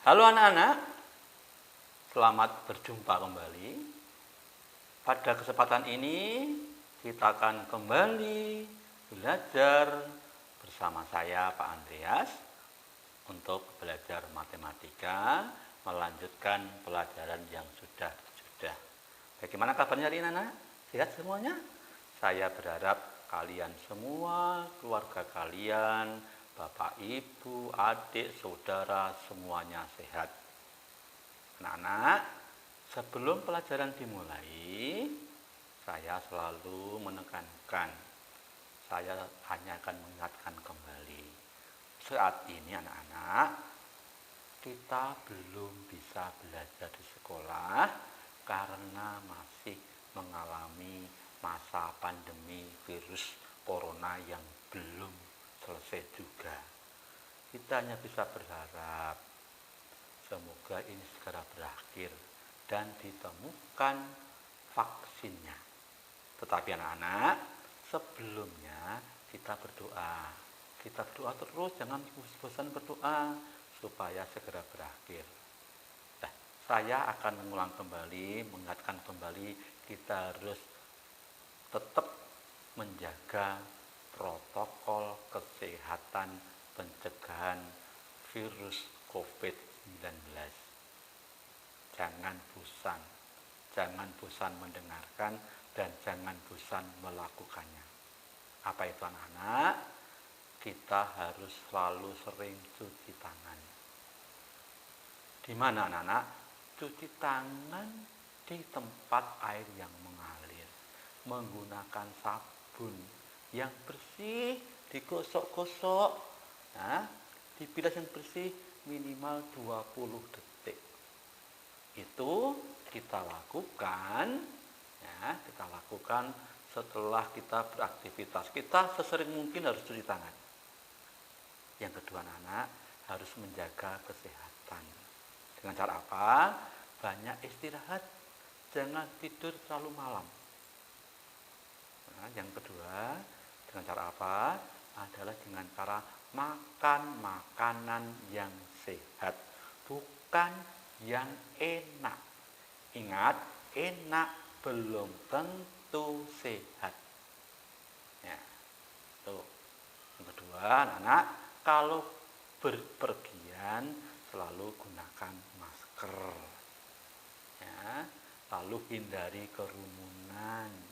Halo anak-anak, selamat berjumpa kembali. Pada kesempatan ini kita akan kembali belajar bersama saya Pak Andreas untuk belajar matematika, melanjutkan pelajaran yang sudah. Bagaimana kabarnya hari ini anak? Sehat semuanya? Saya berharap kalian semua, keluarga kalian, Bapak, Ibu, adik, saudara, semuanya sehat. Anak-anak, sebelum pelajaran dimulai, saya selalu menekankan, saya hanya akan mengingatkan kembali. Saat ini anak-anak, kita belum bisa belajar di sekolah karena masih mengalami masa pandemi virus corona yang belum selesai juga. Kita hanya bisa berharap semoga ini segera berakhir dan ditemukan vaksinnya. Tetapi anak-anak, sebelumnya kita berdoa. Kita berdoa terus, jangan bosan berdoa supaya segera berakhir. Nah, saya akan mengulang kembali, mengingatkan kembali, kita harus tetap menjaga protokol kesehatan pencegahan virus COVID-19. Jangan bosan mendengarkan dan jangan bosan melakukannya. Apa itu anak-anak? Kita harus selalu sering cuci tangan. Di mana anak-anak? Cuci tangan di tempat air yang mengalir. Menggunakan sabun yang bersih, digosok-gosok, dibilas yang bersih minimal 20 detik. Itu kita lakukan, setelah kita beraktivitas. Kita sesering mungkin harus cuci tangan. Yang kedua anak, harus menjaga kesehatan. Dengan cara apa? Banyak istirahat, jangan tidur terlalu malam. Yang kedua, dengan cara apa? Adalah dengan cara makan makanan yang sehat, bukan yang enak. Ingat, enak belum tentu sehat. Ya, tuh. Yang kedua, anak, kalau berpergian selalu gunakan masker. Ya, lalu hindari kerumunan.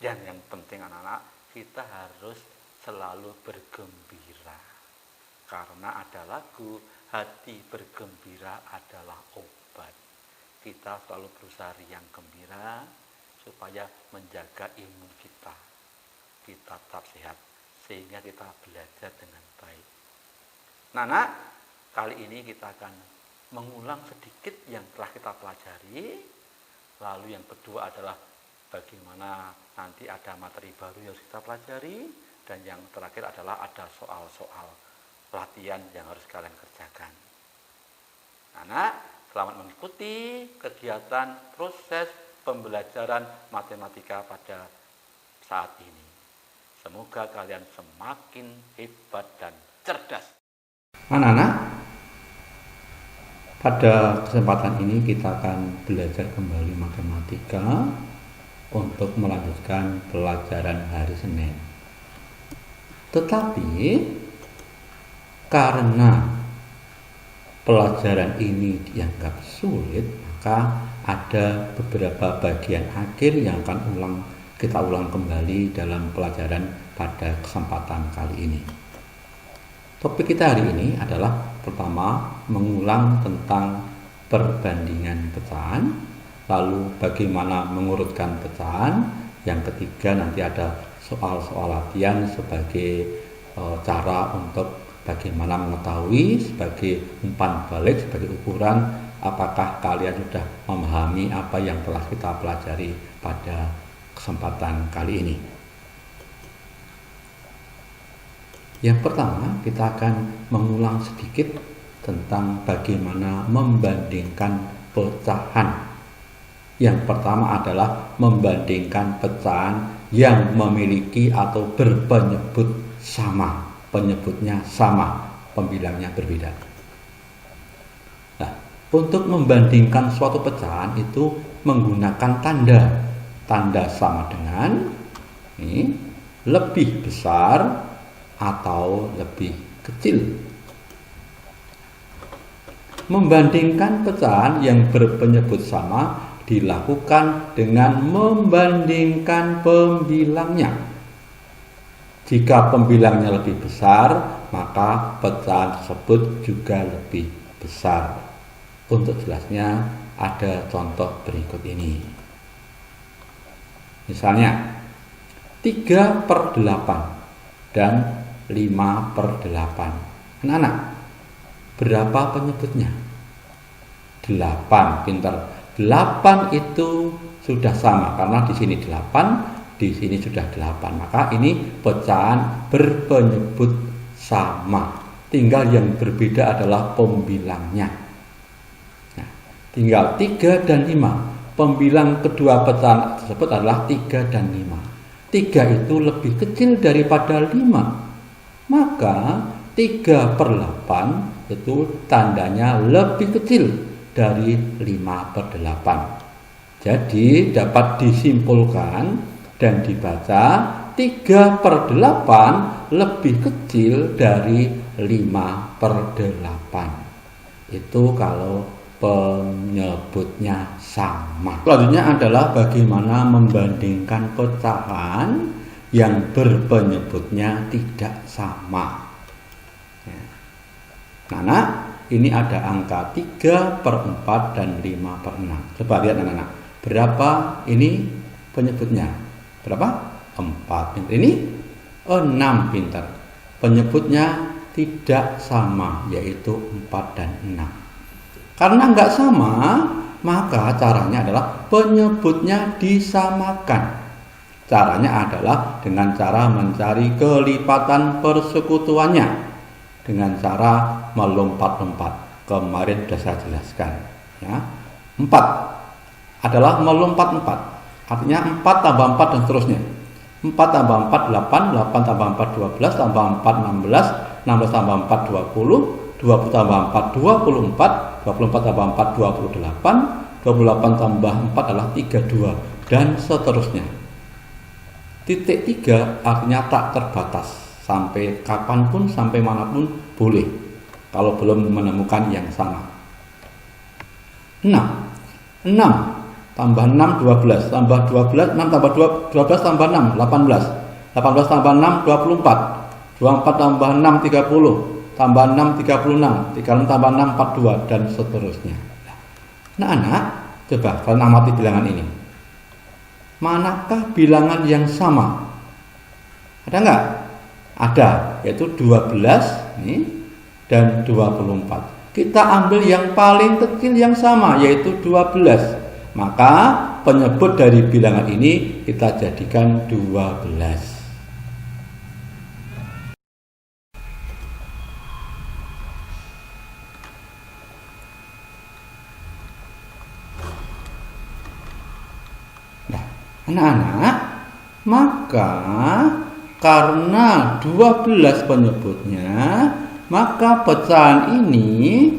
Dan yang penting anak-anak, kita harus selalu bergembira. Karena ada lagu, hati bergembira adalah obat. Kita selalu berusaha riang gembira supaya menjaga imun kita. Kita tetap sehat, sehingga kita belajar dengan baik. Nah, anak, kali ini kita akan mengulang sedikit yang telah kita pelajari. Lalu yang kedua adalah bagaimana nanti ada materi baru yang harus kita pelajari. Dan yang terakhir adalah ada soal-soal latihan yang harus kalian kerjakan. Anak, selamat mengikuti kegiatan proses pembelajaran matematika pada saat ini. Semoga kalian semakin hebat dan cerdas. Anak-anak, pada kesempatan ini kita akan belajar kembali matematika untuk melanjutkan pelajaran hari Senin. Tetapi karena pelajaran ini dianggap sulit, maka ada beberapa bagian akhir yang akan kita ulang kembali dalam pelajaran pada kesempatan kali ini. Topik kita hari ini adalah pertama, mengulang tentang perbandingan pecahan. Lalu bagaimana mengurutkan pecahan. Yang ketiga nanti ada soal-soal latihan sebagai cara untuk bagaimana mengetahui sebagai umpan balik, sebagai ukuran apakah kalian sudah memahami apa yang telah kita pelajari pada kesempatan kali ini. Yang pertama, kita akan mengulang sedikit tentang bagaimana membandingkan pecahan. Yang pertama adalah membandingkan pecahan yang memiliki atau berpenyebut sama. Penyebutnya sama. pembilangnya berbeda. Nah, untuk membandingkan suatu pecahan itu menggunakan tanda sama dengan ini, lebih besar atau lebih kecil. Membandingkan pecahan yang berpenyebut sama dilakukan dengan membandingkan pembilangnya. Jika pembilangnya lebih besar, maka pecahan tersebut juga lebih besar. Untuk jelasnya ada contoh berikut ini. Misalnya 3/8 dan 5/8. Anak-anak, berapa penyebutnya? 8, pintar. 8 itu sudah sama karena di sini 8, di sini sudah 8. Maka ini pecahan berpenyebut sama. Tinggal yang berbeda adalah pembilangnya. Nah, tinggal 3 dan 5. Pembilang kedua pecahan tersebut adalah 3 dan 5. 3 itu lebih kecil daripada 5. Maka 3/8 itu tandanya lebih kecil dari 5/8. Jadi dapat disimpulkan dan dibaca 3/8 lebih kecil dari 5/8. Itu kalau penyebutnya sama. Selanjutnya adalah bagaimana membandingkan pecahan yang berpenyebutnya tidak sama. Nah, ini ada angka 3/4 dan 5/6. Coba lihat anak-anak, berapa ini penyebutnya? Berapa? 4. Ini 6, pintar. Penyebutnya tidak sama, yaitu 4 dan 6. Karena nggak sama, maka caranya adalah penyebutnya disamakan. Caranya adalah dengan cara mencari kelipatan persekutuannya, dengan cara melompat-lompat. Kemarin sudah saya jelaskan. Ya. 4 adalah melompat-4. Artinya 4 tambah 4 dan seterusnya. 4 tambah 4, 8, 8 tambah 4, 12, tambah 4, 16, 16 tambah 4, 20, 20 tambah 4, 24, 24 tambah 4, 28, 28 tambah 4 adalah 32, dan seterusnya. Titik 3 artinya tak terbatas, sampai kapanpun, sampai manapun boleh, kalau belum menemukan yang sama. 6 tambah 6, 12, tambah 12, 6 tambah 12 tambah 6, 18, 18 tambah 6, 24, 24 tambah 6, 30, tambah 6, 36, 36 tambah 6, 42, dan seterusnya. Nah, anak, coba kalian amati bilangan ini. Manakah bilangan yang sama? Ada nggak? Ada, yaitu 12 nih, dan 24. Kita ambil yang paling kecil yang sama, yaitu 12. Maka penyebut dari bilangan ini kita jadikan 12. Nah, anak-anak, maka karena 12 penyebutnya, maka pecahan ini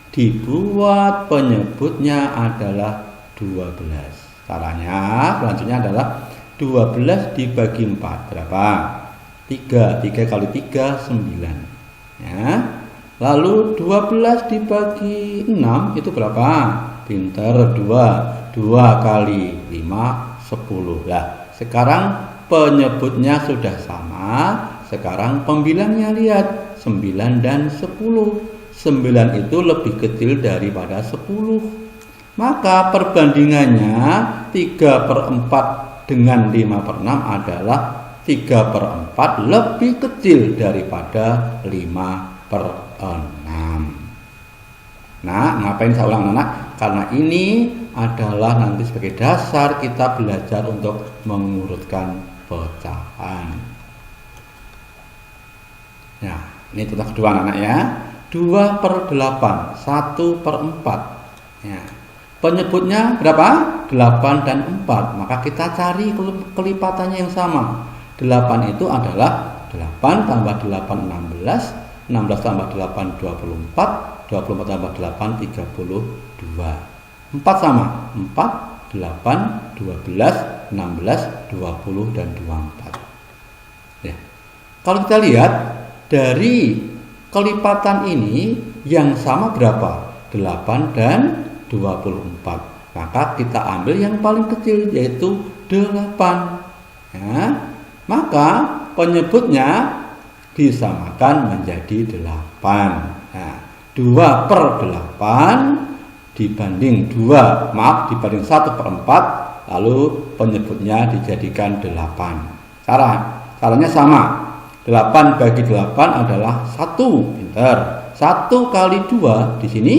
dibuat penyebutnya adalah 12. Caranya selanjutnya adalah 12 dibagi 4. Berapa? 3. 3 kali 3, 9. Ya. Lalu 12 dibagi 6 itu berapa? Pinter, 2. 2 kali 5, 10. Nah, sekarang penyebutnya sudah sama. Sekarang pembilangnya lihat, 9 dan 10. 9 itu lebih kecil daripada 10. Maka perbandingannya 3/4 dengan 5/6 adalah 3/4 lebih kecil daripada 5/6. Nah, ngapain saya ulang anak? Karena ini adalah nanti sebagai dasar kita belajar untuk mengurutkan pecahan. Nah, ini contoh kedua anak ya. 2/8, 1/4. Ya. Penyebutnya berapa? 8 dan 4. Maka kita cari kelipatannya yang sama. 8 itu adalah 8 tambah 8, 16. 16 tambah 8 24, 24 tambah 8 32. 4 sama 4, 8, 12, 16, 20 dan 24. Ya. Kalau kita lihat dari kelipatan ini yang sama berapa? 8 dan 24. Maka kita ambil yang paling kecil yaitu 8. Ya. Maka penyebutnya disamakan menjadi 8. Nah, 2 per 8 dibanding 1 per 4, lalu penyebutnya dijadikan 8. Caranya sama. 8 bagi 8 adalah 1. Pinter. 1 kali 2 di sini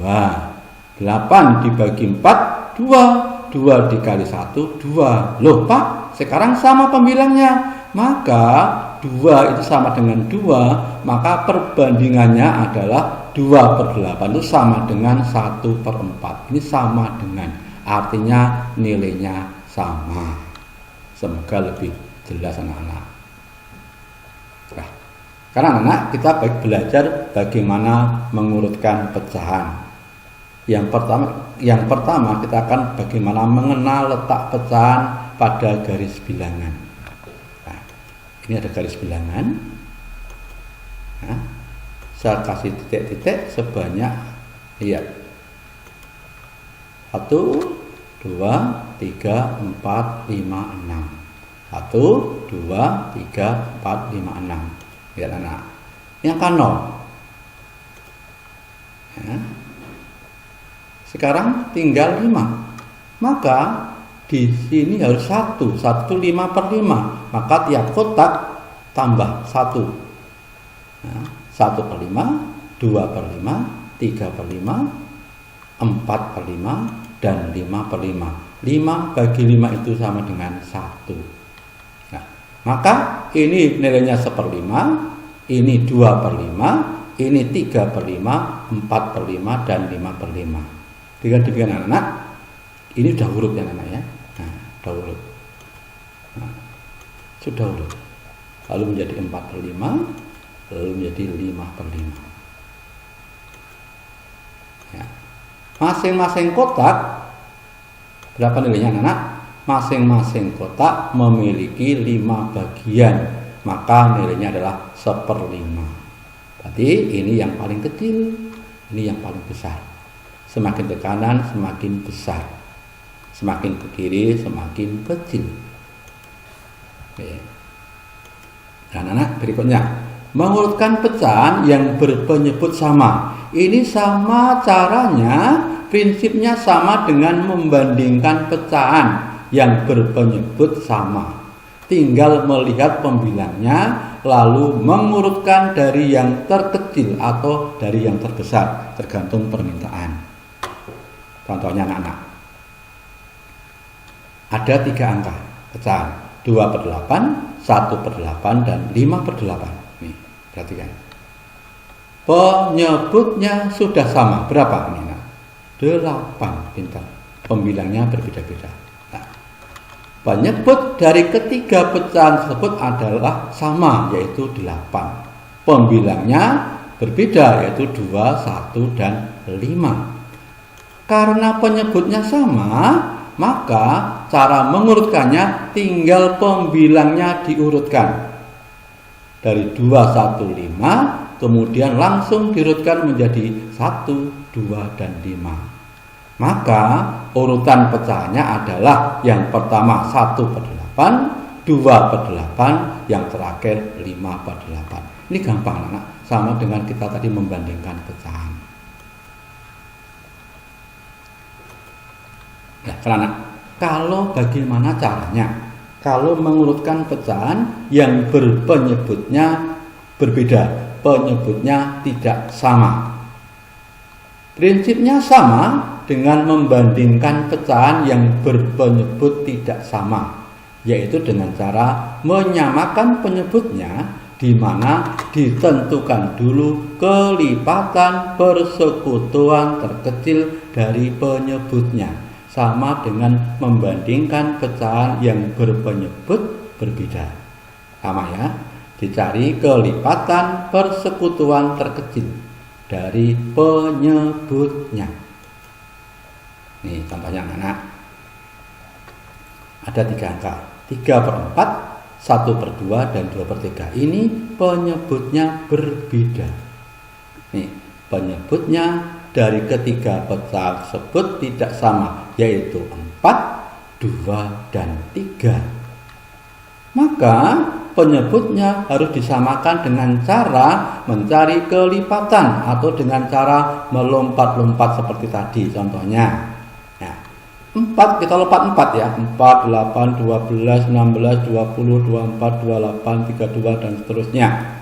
2. 8 dibagi 4 2. 2 dikali 1 2. Loh Pak, sekarang sama pembilangnya. Maka 2 itu sama dengan 2, maka perbandingannya adalah 2 per 8 itu sama dengan 1 per 4. Ini sama dengan, artinya nilainya sama. Semoga lebih jelas anak-anak. Nah, karena anak-anak kita belajar bagaimana mengurutkan pecahan. Yang pertama kita akan bagaimana mengenal letak pecahan pada garis bilangan. Ini ada garis bilangan. Nah, saya kasih titik-titik sebanyak, lihat, 1, 2, 3, 4, 5, 6. 1, 2, 3, 4, 5, 6. Lihat anak. Ini angka 0. Ya. Sekarang tinggal 5. Maka di sini harus 1 itu 5 per 5. Maka tiap kotak tambah 1. Nah, 1 per 5, 2 per 5, 3 per 5, 4 per 5, dan 5 per 5. 5 bagi 5 itu sama dengan 1. Nah, maka ini nilainya 1/5, ini 2 per 5, ini 3 per 5, 4 per 5, dan 5 per 5. Dengan demikian anak-anak, ini sudah urut ya anak-anak ya. Nah, sudah urut. Nah, sudah urut. Lalu menjadi 4 per 5, lalu menjadi 5 per 5. Ya. Masing-masing kotak, berapa nilainya anak-anak? Masing-masing kotak memiliki 5 bagian, maka nilainya adalah 1/5. Berarti ini yang paling kecil, ini yang paling besar. Semakin ke kanan semakin besar, semakin ke kiri semakin kecil. Oke. Dan anak berikutnya, mengurutkan pecahan yang berpenyebut sama. Ini sama caranya, prinsipnya sama dengan membandingkan pecahan yang berpenyebut sama. Tinggal melihat pembilangnya, lalu mengurutkan dari yang terkecil atau dari yang terbesar, tergantung permintaan. Contohnya anak-anak, ada 3 angka pecahan, 2 per 8, 1 per 8, dan 5 per 8. Nih, perhatikan. Penyebutnya sudah sama. Berapa ini? 8. Pintar. Pembilangnya berbeda-beda. Nah, penyebut dari ketiga pecahan tersebut adalah sama, yaitu 8. Pembilangnya berbeda, yaitu 2, 1, dan 5. Karena penyebutnya sama, maka cara mengurutkannya tinggal pembilangnya diurutkan. Dari 2, 1, 5, kemudian langsung diurutkan menjadi 1, 2, dan 5. Maka urutan pecahannya adalah yang pertama 1 per 8, 2 per 8, yang terakhir 5 per 8. Ini gampang anak, sama dengan kita tadi membandingkan pecahan. Ya, karena kalau bagaimana caranya? Kalau mengurutkan pecahan yang berpenyebutnya berbeda, penyebutnya tidak sama. Prinsipnya sama dengan membandingkan pecahan yang berpenyebut tidak sama, yaitu dengan cara menyamakan penyebutnya, di mana ditentukan dulu kelipatan persekutuan terkecil dari penyebutnya. Sama dengan membandingkan pecahan yang berpenyebut berbeda. Sama ya. Dicari kelipatan persekutuan terkecil dari penyebutnya. Nih contohnya anak. Ada 3 angka, 3/4, 1/2, dan 2/3. Ini penyebutnya berbeda. Nih, penyebutnya dari ketiga pecahan tersebut tidak sama, yaitu 4, 2, dan 3. Maka penyebutnya harus disamakan dengan cara mencari kelipatan atau dengan cara melompat-lompat seperti tadi contohnya. 4 kita lompat 4 ya. 4, 8, 12, 16, 20, 24, 28, 32 dan seterusnya.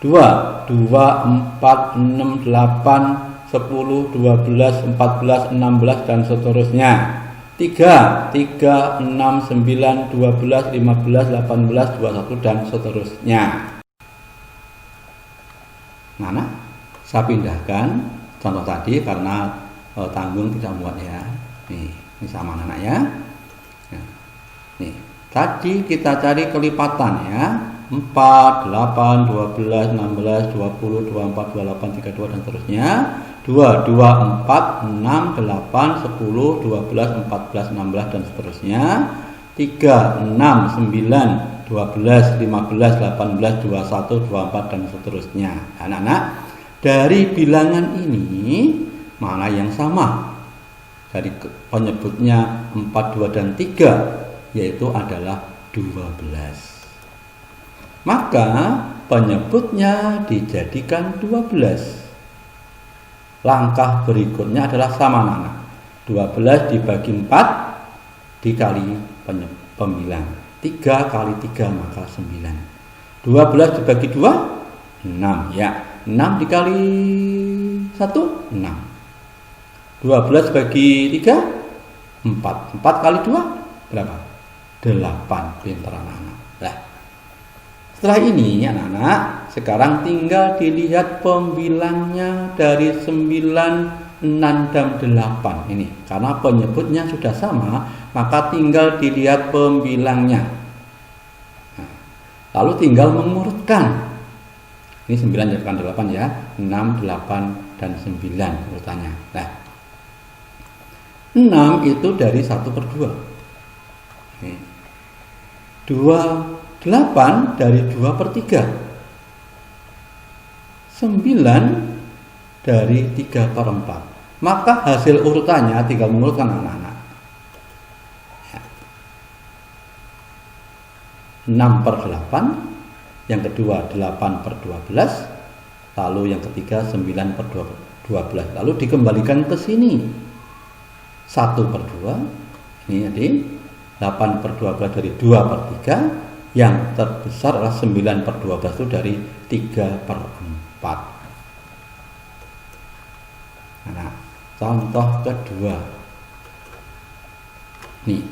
2, 4, 6, 8, 10, 12, 14, 16 dan seterusnya. 3, 6, 9, 12, 15, 18, 21 dan seterusnya. Mana? Saya pindahkan contoh tadi karena tanggung tidak muat ya. Ini sama anak ya. Nih, tadi kita cari kelipatan ya. 4, 8, 12, 16, 20, 24, 28, 32 dan seterusnya. 2, 4, 6, 8, 10, 12, 14, 16 dan seterusnya. 3, 6, 9, 12, 15, 18, 21, 24 dan seterusnya. Anak-anak, dari bilangan ini mana yang sama? Dari penyebutnya 4, 2, dan 3, yaitu adalah 12. Maka penyebutnya dijadikan 12. Langkah berikutnya adalah sama anak. 12 dibagi 4 dikali pembilang. 3 kali 3 maka 9. 12 dibagi 2, 6 ya. 6 dikali 1, 6. 12 bagi 3, 4. 4 kali 2 berapa? 8. Pintar anak-anak. Nah, setelah ini anak-anak, sekarang tinggal dilihat pembilangnya dari 9, 6, dan 8 ini. Karena penyebutnya sudah sama, maka tinggal dilihat pembilangnya. Nah, lalu tinggal mengurutkan. Ini 9 jadikan 8 ya. 6, 8, dan 9 urutannya. Nah, 6 itu dari 1/2. 8 dari 2/3. 9 dari 3/4. Maka hasil urutannya tinggal mengurutkan anak-anak. 6/8, yang kedua 8/12, lalu yang ketiga 9/12. Lalu dikembalikan ke sini. 1/2, ini jadi 8/12 dari 2/3, yang terbesar adalah 9/12 itu dari 3/4. Nah, contoh kedua. Nih,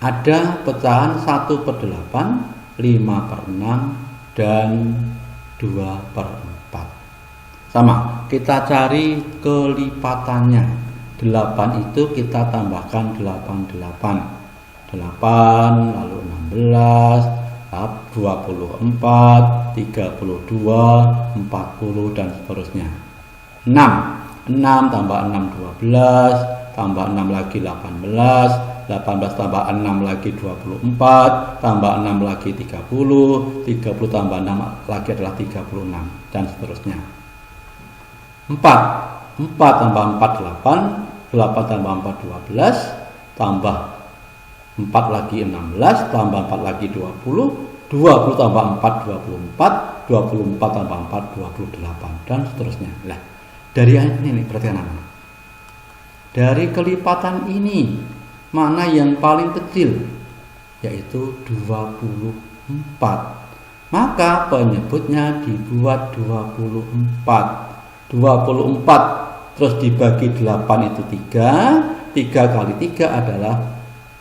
ada pecahan 1/8, 5/6, dan 2/4. Sama, kita cari kelipatannya. 8 itu kita tambahkan 8, lalu 16, 24, 32, 40 dan seterusnya. 6 tambah 6 12, tambah 6 lagi 18, 18 tambah 6 lagi 24, tambah 6 lagi 30, 30 tambah 6 lagi adalah 36 dan seterusnya. 4 tambah 4 8, 8 tambah 4 12, tambah 4 lagi 16, tambah 4 lagi 20, 20 tambah 4 24, 24 tambah 4 28 dan seterusnya. Nah, dari ini perhatikan anak. Dari kelipatan ini mana yang paling kecil? Yaitu 24. Maka penyebutnya dibuat 24. 24 terus dibagi 8 itu 3. 3 kali 3 adalah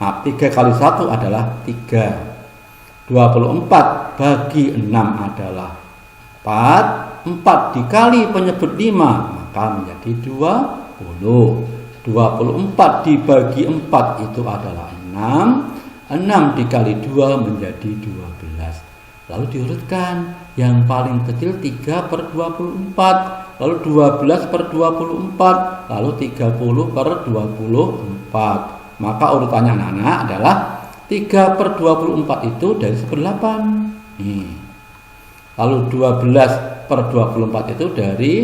3 kali 1 adalah 3. 24 bagi 6 adalah 4. 4 dikali penyebut 5 maka menjadi 20. 24 dibagi 4 itu adalah 6. 6 dikali 2 menjadi 12. Lalu diurutkan, yang paling kecil 3 per 24, lalu 12 per 24, lalu 30 per 24. Maka urutannya anak-anak adalah 3 per 24 itu dari 1/8. Nih. Lalu 12 per 24 itu dari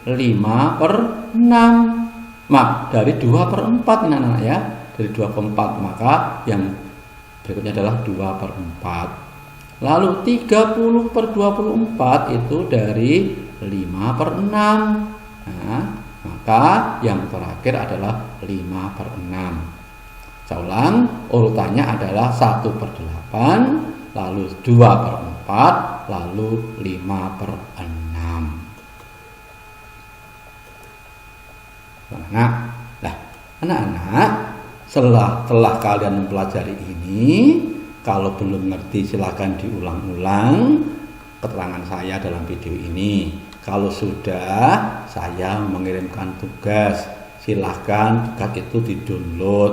5 per 6. Dari 2 per 4 ini anak-anak ya. Dari 2 per 4, maka yang berikutnya adalah 2 per 4. Lalu 30 per 24 itu dari 5 per 6. Nah, maka yang terakhir adalah 5 per 6. Saya ulang, urutannya adalah 1 per 8, lalu 2 per 4, lalu 5 per 6. Anak-anak, setelah kalian mempelajari ini, kalau belum ngerti silakan diulang-ulang keterangan saya dalam video ini. Kalau sudah, saya mengirimkan tugas. Silahkan tugas itu di-download,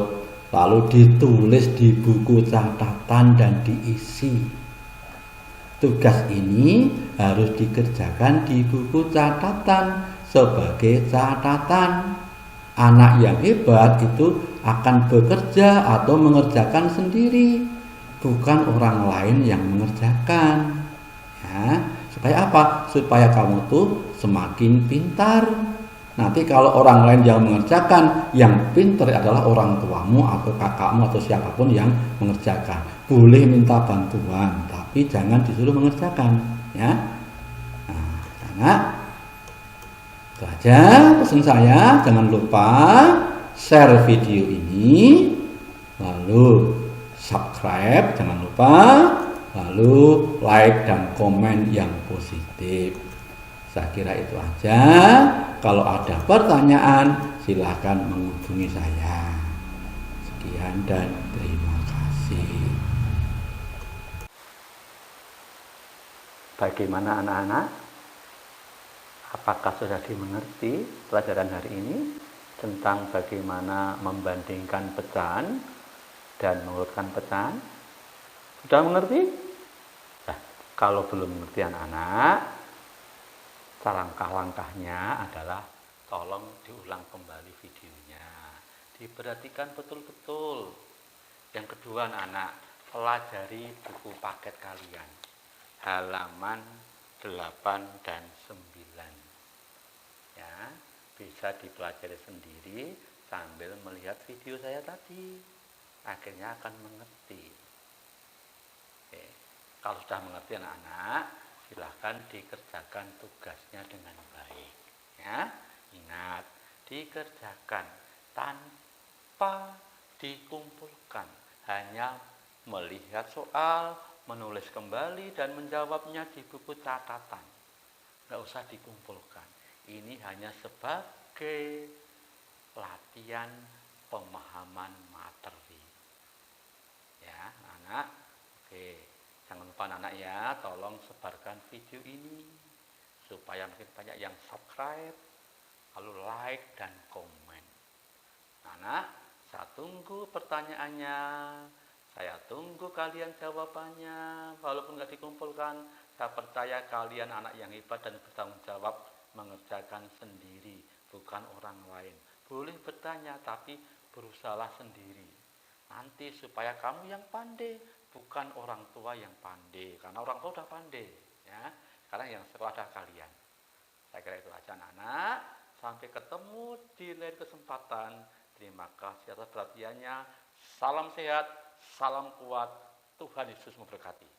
lalu ditulis di buku catatan dan diisi. Tugas ini harus dikerjakan di buku catatan sebagai catatan. Anak yang hebat itu akan bekerja atau mengerjakan sendiri, bukan orang lain yang mengerjakan. Ya, supaya apa? Supaya kamu tuh semakin pintar. Nanti kalau orang lain yang mengerjakan, yang pintar adalah orang tuamu atau kakakmu atau siapapun yang mengerjakan. Boleh minta bantuan, tapi jangan disuruh mengerjakan. Ya, nah, itu aja pesan saya. Jangan lupa share video ini, lalu subscribe, jangan lupa, lalu like dan komen yang positif. Saya kira itu aja. Kalau ada pertanyaan, silakan menghubungi saya. Sekian dan terima kasih. Bagaimana anak-anak? Apakah sudah dimengerti pelajaran hari ini tentang bagaimana membandingkan pecahan dan mengurutkan pecahan? Sudah mengerti? Nah, kalau belum mengerti anak-anak, langkah-langkahnya adalah tolong diulang kembali videonya. Diperhatikan betul-betul. Yang kedua anak-anak, pelajari buku paket kalian. Halaman 8 dan 9. Ya, bisa dipelajari sendiri sambil melihat video saya tadi. Akhirnya akan mengerti. Oke. Kalau sudah mengerti anak-anak, silahkan dikerjakan tugasnya dengan baik. Ya, ingat, dikerjakan tanpa dikumpulkan, hanya melihat soal, menulis kembali dan menjawabnya di buku catatan. Nggak usah dikumpulkan. Ini hanya sebagai latihan pemahaman materi. Ya, anak. Oke, jangan lupa anak ya, tolong sebarkan video ini supaya makin banyak yang subscribe, lalu like dan komen. Anak, saya tunggu pertanyaannya. Saya tunggu kalian jawabannya. Walaupun nggak dikumpulkan, saya percaya kalian anak yang hebat dan bertanggung jawab mengerjakan sendiri, bukan orang lain. Boleh bertanya, tapi berusahalah sendiri. Nanti supaya kamu yang pandai, bukan orang tua yang pandai. Karena orang tua sudah pandai. Ya. Sekarang yang sekolah adalah kalian. Saya kira itu aja anak-anak. Sampai ketemu di lain kesempatan. Terima kasih atas perhatiannya. Salam sehat, salam kuat. Tuhan Yesus memberkati.